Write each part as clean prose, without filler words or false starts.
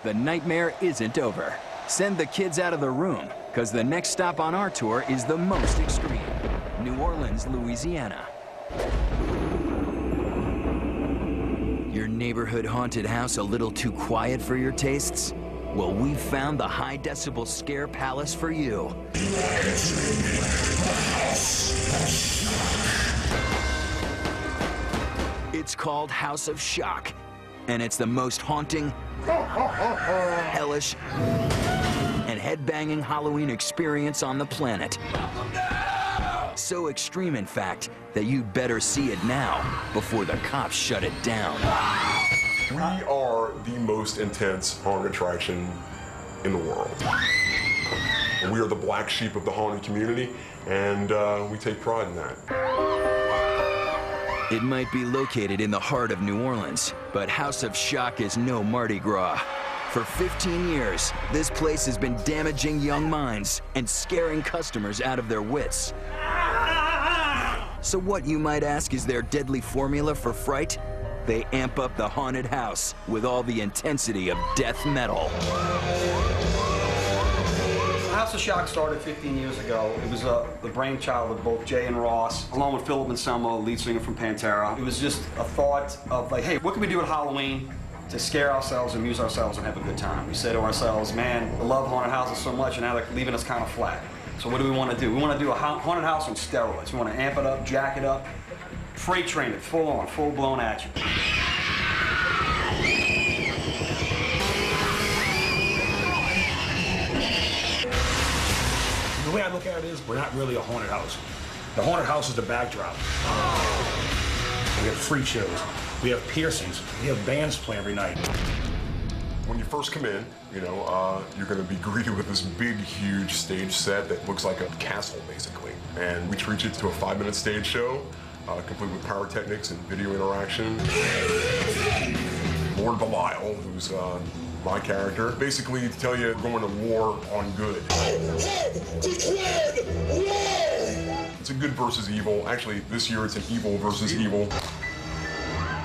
the nightmare isn't over. Send the kids out of the room, because the next stop on our tour is the most extreme. New Orleans, Louisiana. Your neighborhood haunted house a little too quiet for your tastes? Well, we've found the high-decibel scare palace for you. It's called House of Shock, and it's the most haunting, hellish, and head-banging Halloween experience on the planet. So extreme, in fact, that you'd better see it now before the cops shut it down. We are the most intense haunted attraction in the world. We are the black sheep of the haunted community, and we take pride in that. It might be located in the heart of New Orleans, but House of Shock is no Mardi Gras. For 15 years, this place has been damaging young minds and scaring customers out of their wits. So what, you might ask, is their deadly formula for fright? They amp up the haunted house with all the intensity of death metal. House of Shock started 15 years ago. It was the brainchild of both Jay and Ross, along with Philip Anselmo, lead singer from Pantera. It was just a thought of like, hey, what can we do at Halloween to scare ourselves, amuse ourselves, and have a good time? We said to ourselves, man, we love haunted houses so much, and now they're leaving us kind of flat. So what do we want to do? We want to do a haunted house on steroids. We want to amp it up, jack it up, freight train it, full on, full blown action. The way I look at it is, we're not really a haunted house. The haunted house is the backdrop. We have freak shows, we have piercings, we have bands play every night. When you first come in, you know, you're going to be greeted with this big, huge stage set that looks like a castle, basically. And we treat you to a 5-minute stage show, complete with pyrotechnics and video interaction. Lord Belial, who's my character, basically to tell you going to war on good. It's a good versus evil. Actually, this year it's an evil versus evil.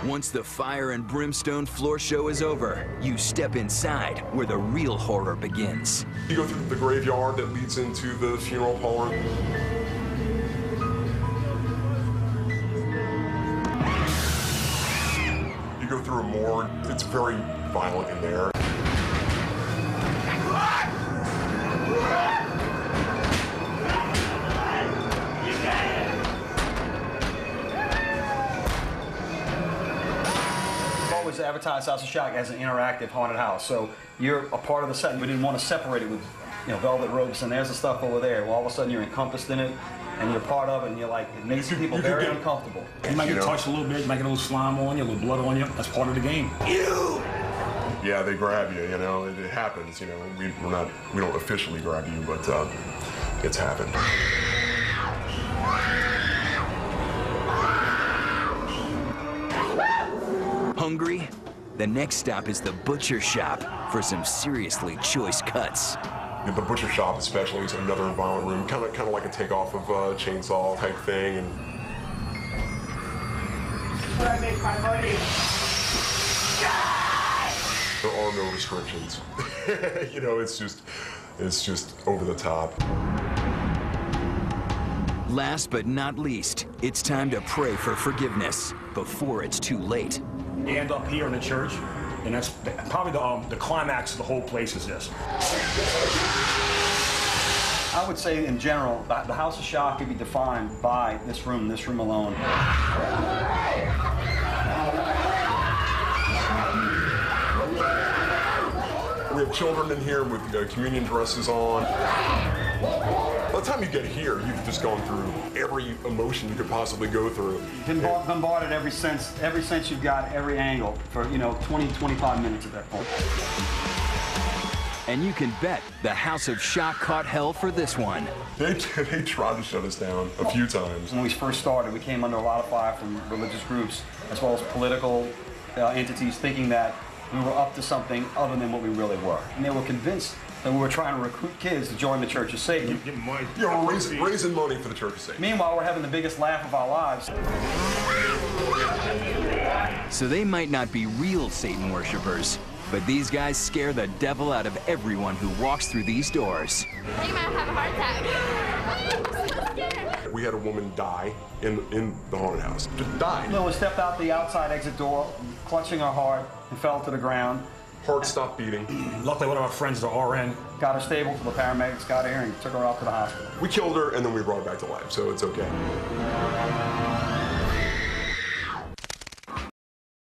Once the fire and brimstone floor show is over, you step inside where the real horror begins. You go through the graveyard that leads into the funeral parlor. You go through a morgue. It's very violent in there. Always advertised House of Shock as an interactive haunted house, so you're a part of the set. We didn't want to separate it with, you know, velvet ropes and there's the stuff over there. Well, all of a sudden you're encompassed in it, and you're part of it, and you're like, it makes people very uncomfortable. You might get touched a little bit, you might get a little slime on you, a little blood on you. That's part of the game. Yeah, they grab you. You know, it happens. You know, we don't officially grab you, but it's happened. Hungry? The next stop is the butcher shop for some seriously choice cuts. The butcher shop especially is another violent room, kind of like a takeoff of a chainsaw type thing. And where I make my money. There are no restrictions. You know, it's just over the top. Last but not least, it's time to pray for forgiveness before it's too late. You end up here in the church, and that's probably the climax of the whole place is this. I would say, in general, the House of Shock could be defined by this room alone. We have children in here with communion dresses on. By the time you get here, you've just gone through every emotion you could possibly go through. Been bombarded every sense you've got, every angle, for, you know, 20, 25 minutes at that point. And you can bet the House of Shock caught hell for this one. They tried to shut us down a few times. When we first started, we came under a lot of fire from religious groups, as well as political entities, thinking that we were up to something other than what we really were. And they were convinced that we were trying to recruit kids to join the Church of Satan. Yeah, we're raising money for the Church of Satan. Meanwhile, we're having the biggest laugh of our lives. So they might not be real Satan worshipers, But these guys scare the devil out of everyone who walks through these doors. I think I might have a heart attack. I'm so scared. We had a woman die in the haunted house. Just died. Lila stepped out the outside exit door, clutching her heart, and fell to the ground. Heart stopped beating. Luckily, one of our friends, the RN, Got her stable till the paramedics got here and took her out to the hospital. We killed her and then we brought her back to life, so it's okay.